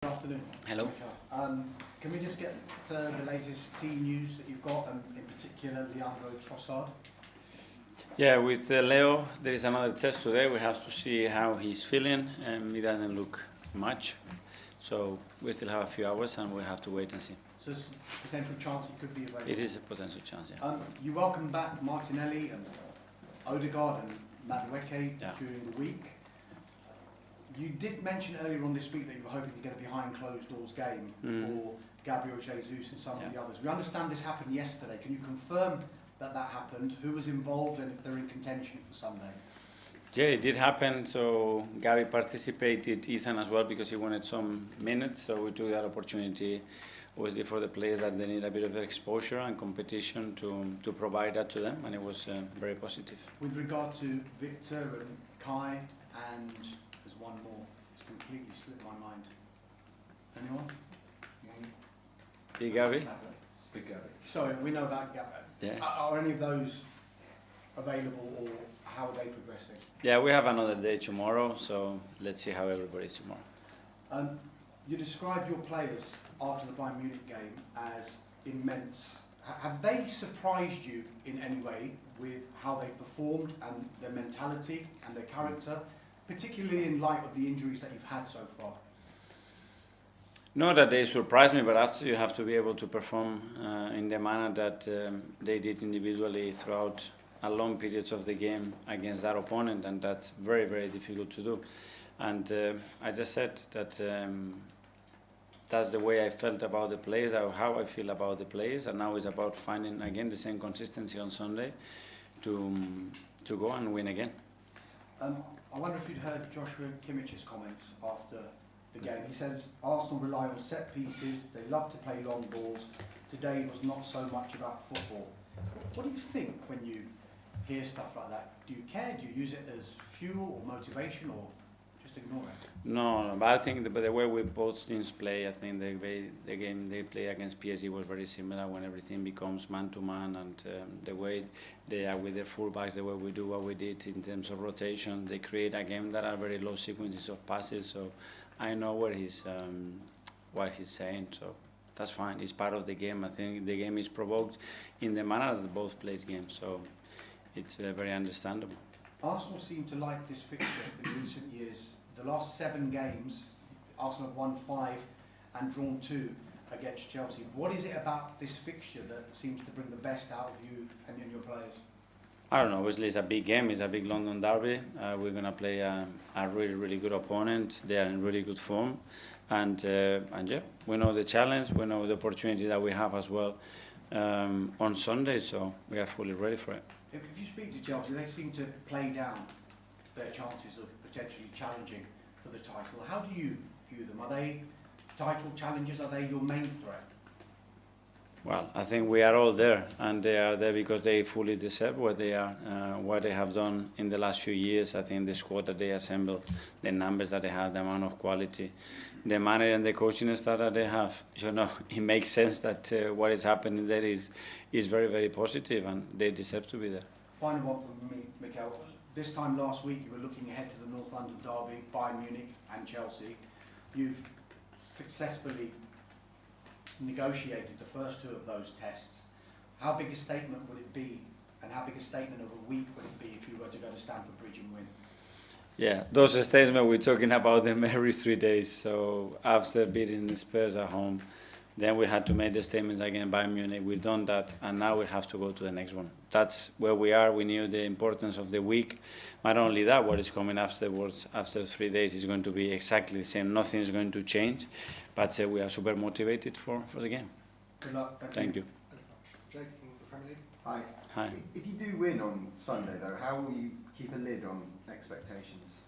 Good afternoon. Hello. Can we just get the latest team news that you've got, and in particular Leandro Trossard? Yeah, with Leo, there is another test today. We have to see how he's feeling. He doesn't look much, so we still have a few hours, and we have to wait and see. So there's a potential chance he could be available? It is a potential chance, yeah. You welcome back Martinelli and Odegaard and Madueke during the week. You did mention earlier on this week that you were hoping to get a behind closed doors game for Gabriel Jesus and some of the others. We understand this happened yesterday. Can you confirm that that happened? Who was involved and if they're in contention for Sunday? Yeah, it did happen. So Gabi participated, Ethan as well, because he wanted some minutes. So we took that opportunity, obviously, for the players that they need a bit of exposure and competition to provide that to them, and it was very positive. With regard to Victor and Kai, and there's one more, it's completely slipped my mind. Anyone? Big Gabi? Big Gabi. Sorry, we know about Gabi. Yeah. Are any of those available, or how are they progressing? Yeah, we have another day tomorrow, so let's see how everybody is tomorrow. You described your players after the Bayern Munich game as immense. Have they surprised you in any way with how they performed and their mentality and their character, particularly in light of the injuries that you've had so far? Not that they surprised me, but after you have to be able to perform in the manner that they did individually throughout a long periods of the game against that opponent, and that's very, very difficult to do. And I just said that that's the way I felt about the players, how I feel about the players, and now it's about finding again the same consistency on Sunday to go and win again. I wonder if you'd heard Joshua Kimmich's comments after the game. He said Arsenal rely on set pieces, they love to play long balls. Today was not so much about football. What do you think when you hear stuff like that? Do you care? Do you use it as fuel or motivation, or just ignore it? No, but I think the way we both teams play, I think the game they play against PSG was very similar when everything becomes man-to-man, and the way they are with their fullbacks, the way we do what we did in terms of rotation, they create a game that are very low sequences of passes, so I know what he's saying, so that's fine. It's part of the game. I think the game is provoked in the manner that both plays games, so it's very understandable. Arsenal seem to like this fixture in recent years. The last 7 games, Arsenal have won 5 and drawn 2 against Chelsea. What is it about this fixture that seems to bring the best out of you and your players? I don't know. Obviously, it's a big game. It's a big London derby. We're going to play a really, really good opponent. They are in really good form. And yeah, we know the challenge. We know the opportunity that we have as well on Sunday. So we are fully ready for it. If you speak to Chelsea, they seem to play down their chances of potentially challenging for the title. How do you view them? Are they title challengers? Are they your main threat? Well, I think we are all there, and they are there because they fully deserve what they are, what they have done in the last few years. I think the squad that they assembled, the numbers that they have, the amount of quality, the manner and the coaching staff that they have, it makes sense that what is happening there is very, very positive, and they deserve to be there. Final one from me, Mikel. This time last week, you were looking ahead to the North London derby, Bayern Munich and Chelsea. You've successfully negotiated the first 2 of those tests. How big a statement would it be, and how big a statement of a week would it be if you were to go to Stamford Bridge and win? Yeah, those statements, we're talking about them every 3 days. So after beating the Spurs at home, then we had to make the statements again by Munich. We've done that, and now we have to go to the next one. That's where we are. We knew the importance of the week. Not only that, what is coming afterwards, after 3 days, is going to be exactly the same. Nothing is going to change, but we are super motivated for the game. Good luck. Thank you. Jake from the Premier League. Hi. Hi. If you do win on Sunday, though, how will you keep a lid on expectations?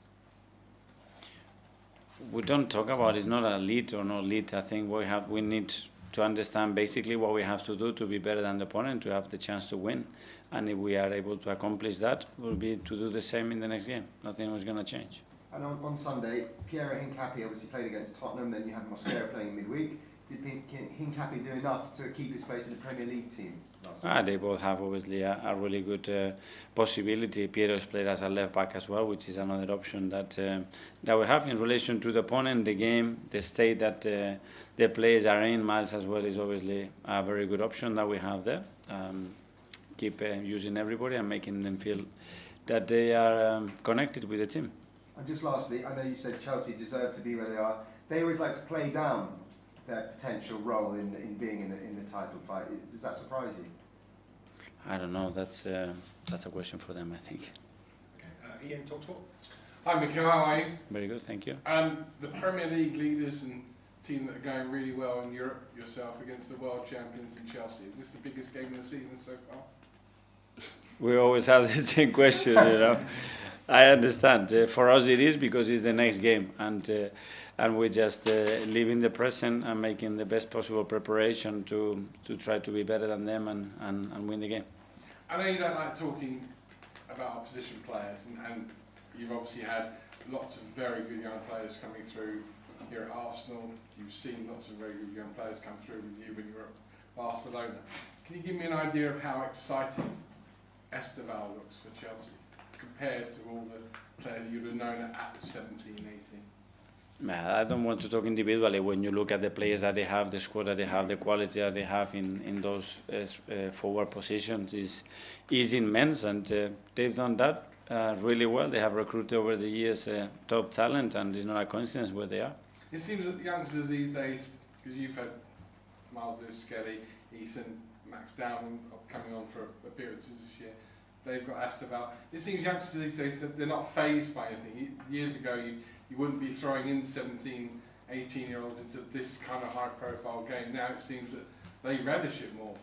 We don't talk about it's not a lead or no lead. I think we need to understand basically what we have to do to be better than the opponent, to have the chance to win. And if we are able to accomplish that, we'll be to do the same in the next game. Nothing was going to change. And on Sunday, Pierre Hincapié obviously played against Tottenham, then you had Mosquera playing midweek. did Hincapie do enough to keep his place in the Premier League team last week? They both have obviously a really good possibility. Piero's played as a left back as well, which is another option that we have in relation to the opponent, the game, the state that the players are in. Miles as well is obviously a very good option that we have there. Keep using everybody and making them feel that they are connected with the team. And just lastly, I know you said Chelsea deserve to be where they are. They always like to play down their potential role in being in the title fight. Does that surprise you? I don't know. That's a question for them, I think. Okay. Ian, TalkSport. Hi Mikel, how are you? Very good, thank you. The Premier League leaders and team that are going really well in Europe, yourself against the world champions in Chelsea. Is this the biggest game of the season so far? We always have the same question, you know. I understand. For us, it is because it's the next game, and we just live in the present and making the best possible preparation to try to be better than them and win the game. I know you don't like talking about opposition players, and you've obviously had lots of very good young players coming through here at Arsenal. You've seen lots of very good young players come through with you when you were at Barcelona. Can you give me an idea of how exciting Esteval looks for Chelsea compared to all the players you'd have known at 17, 18? I don't want to talk individually. When you look at the players that they have, the squad that they have, the quality that they have in those forward positions is immense, and they've done that really well. They have recruited over the years top talent, and it's not a coincidence where they are. It seems that the youngsters these days, because you've had Miles Lewis Skelly, Ethan, Max Downing coming on for appearances this year, they've got Esteval. It seems youngsters these days that they're not fazed by anything. Years ago, you wouldn't be throwing in 17, 18-year-olds into this kind of high-profile game. Now it seems that they relish it more.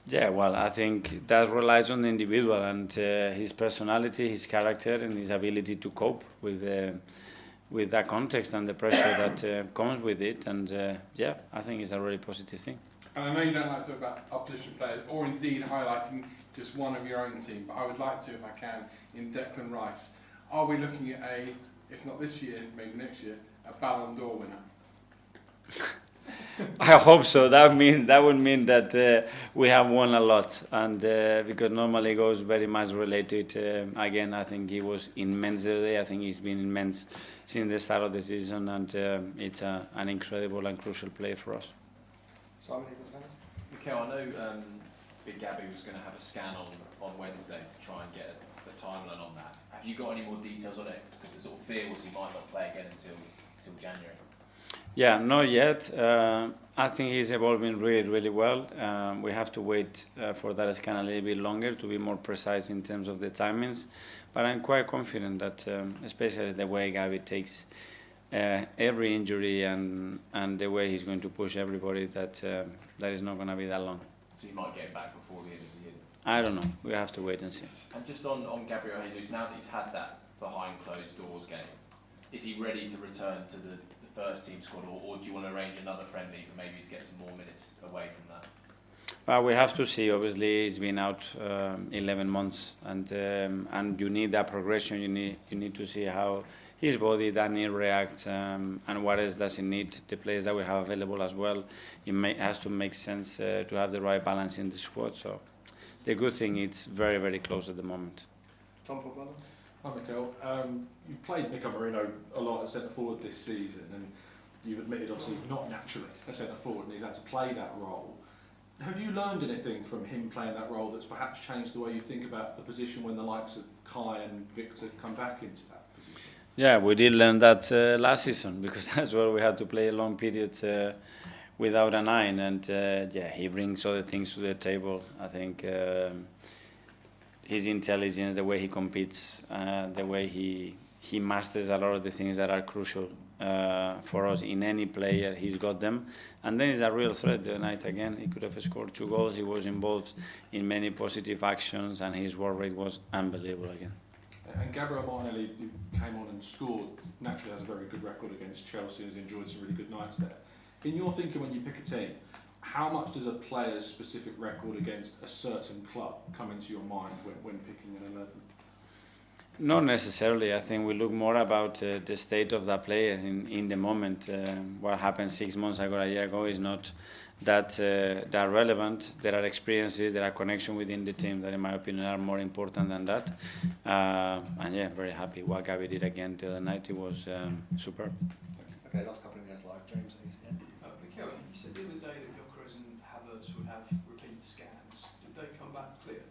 Yeah, well, I think that relies on the individual and his personality, his character, and his ability to cope with that context and the pressure that comes with it. And yeah, I think it's a really positive thing. And I know you don't like to talk about opposition players, or indeed highlighting just one of your own team, but I would like to, if I can, in Declan Rice. Are we looking at a, if not this year, maybe next year, a Ballon d'Or winner? I hope so. That would mean that we have won a lot, and because normally it goes very much related. Again, I think he was immense today. I think he's been immense since the start of the season, and it's an incredible and crucial play for us. Simon, you understand? Mikel, I know Big Gabby was going to have a scan on Wednesday to try and get the timeline on that. Have you got any more details on it? Because the sort of fear was he might not play again until January. Yeah, not yet. I think he's evolving really, really well. We have to wait for that scan a little bit longer to be more precise in terms of the timings. But I'm quite confident that, especially the way Gavi takes every injury and the way he's going to push everybody, that is not going to be that long. So you might get him back before the end of the year. I don't know. We have to wait and see. And just on Gabriel Jesus, now that he's had that behind closed doors game, is he ready to return to the first team squad, or do you want to arrange another friendly for maybe to get some more minutes away from that? Well, we have to see. Obviously, he's been out 11 months, and you need that progression. You need to see how his body, that knee reacts, and what else does he need. The players that we have available as well. It has to make sense to have the right balance in the squad. So, the good thing, it's very, very close at the moment. Tom Pogba. Hi Mikel, you've played Mikel Merino a lot at centre forward this season, and you've admitted obviously he's not naturally a centre forward and he's had to play that role. Have you learned anything from him playing that role that's perhaps changed the way you think about the position when the likes of Kai and Victor come back into that position? Yeah, we did learn that last season, because that's where we had to play long periods without a nine, and yeah, he brings other things to the table. I think his intelligence, the way he competes, the way he masters a lot of the things that are crucial for us in any player. He's got them, and then he's a real threat. The night again, he could have scored 2 goals. He was involved in many positive actions, and his work rate was unbelievable again. And Gabriel Martinelli, who came on and scored, naturally has a very good record against Chelsea and has enjoyed some really good nights there. In your thinking, when you pick a team, how much does a player's specific record against a certain club come into your mind when picking an 11? Not necessarily. I think we look more about the state of that player in the moment. What happened 6 months ago, a year ago, is not that relevant. There are experiences, there are connections within the team that, in my opinion, are more important than that. And yeah, very happy. What Gavi did again the other night, it was superb. Okay, last couple of years live. James, yeah. Mikel, you said the other day that Jokeris and Havertz would have repeat scans. Did they come back clear?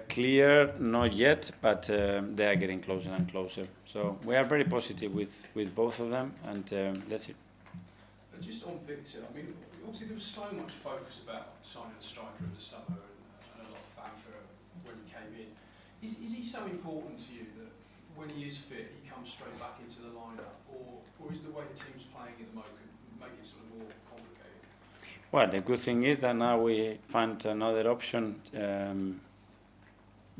Clear, not yet, but they are getting closer and closer. So we are very positive with both of them, and let's see. Just on Victor, I mean, obviously there was so much focus about signing a striker in the summer and a lot of fanfare when he came in. Is he so important to you that when he is fit, he comes straight back into the lineup, or is the way the team's playing at the moment make it sort of more complicated? Well, the good thing is that now we found another option.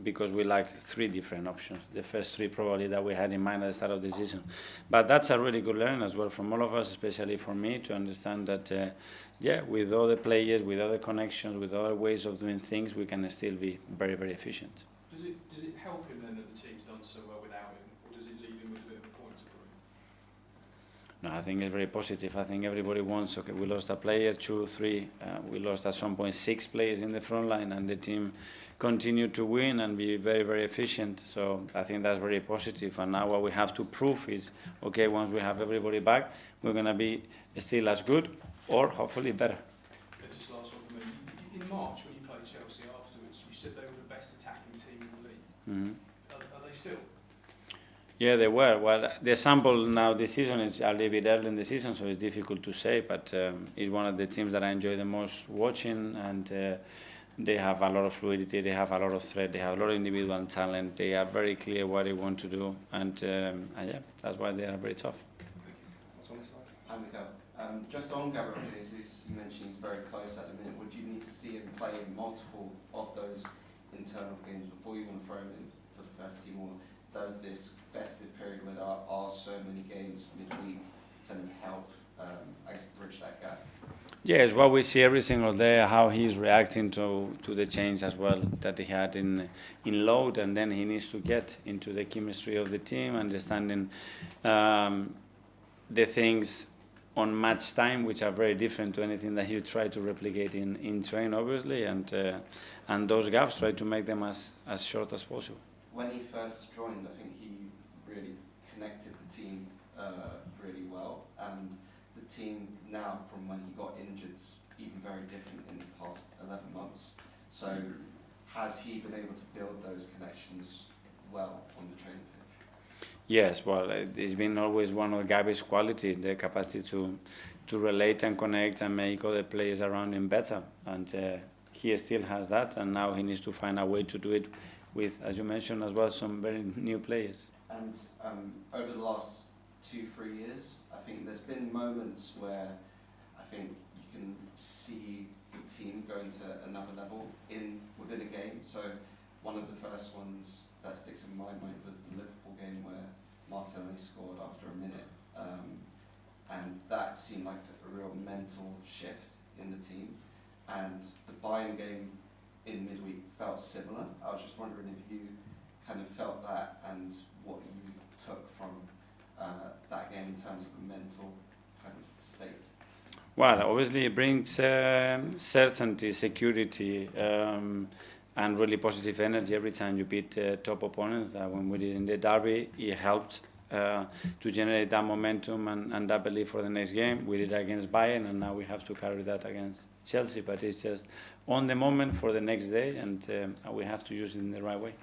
Because we liked 3 different options. The first 3 probably that we had in mind at the start of the season. But that's a really good learning as well from all of us, especially for me, to understand that, with other players, with other connections, with other ways of doing things, we can still be very, very efficient. Does it help him then that the team's done so well without him, or does it leave him with a bit of a point to prove? No, I think it's very positive. I think everybody wants, okay, we lost a player, 2, 3, we lost at some point 6 players in the front line, and the team continue to win and be very, very efficient. So I think that's very positive. And now what we have to prove is, okay, once we have everybody back, we're going to be still as good or hopefully better. Just last one for me. In March, when you played Chelsea afterwards, you said they were the best attacking team in the league. Mm-hmm. Are they still? Yeah, they were. Well, the sample now this season is a little bit early in the season, so it's difficult to say, but it's one of the teams that I enjoy the most watching, and they have a lot of fluidity, they have a lot of threat, they have a lot of individual talent, they are very clear what they want to do, and yeah, that's why they are very tough. What's on this side? Hi, Mikel. Just on Gabriel Jesus, you mentioned he's very close at the minute. Would you need to see him play in multiple of those internal games before you want to throw him in for the first team, or does this festive period where there are so many games midweek kind of help, I guess, bridge that gap? Yes, what we see every single day, how he's reacting to the change as well that he had in load, and then he needs to get into the chemistry of the team, understanding the things on match time, which are very different to anything that you try to replicate in train, obviously, and those gaps, try to make them as short as possible. When he first joined, I think he really connected the team really well, and the team now, from when he got injured, is even very different in the past 11 months. So has he been able to build those connections well on the training pitch? Yes, well, it's been always one of Gavi's quality, the capacity to relate and connect and make other players around him better. And he still has that, and now he needs to find a way to do it with, as you mentioned as well, some very new players. And over the last 2-3 years, I think there's been moments where I think you can see the team going to another level within a game. So one of the first ones that sticks in my mind was the Liverpool game where Martinelli scored after a minute, and that seemed like a real mental shift in the team. And the Bayern game in midweek felt similar. I was just wondering if you kind of felt that and what you took from that game in terms of a mental kind of state. Well, obviously it brings certainty, security, and really positive energy every time you beat top opponents. When we did in the derby, it helped to generate that momentum and that belief for the next game. We did it against Bayern, and now we have to carry that against Chelsea. But it's just on the moment for the next day, and we have to use it in the right way.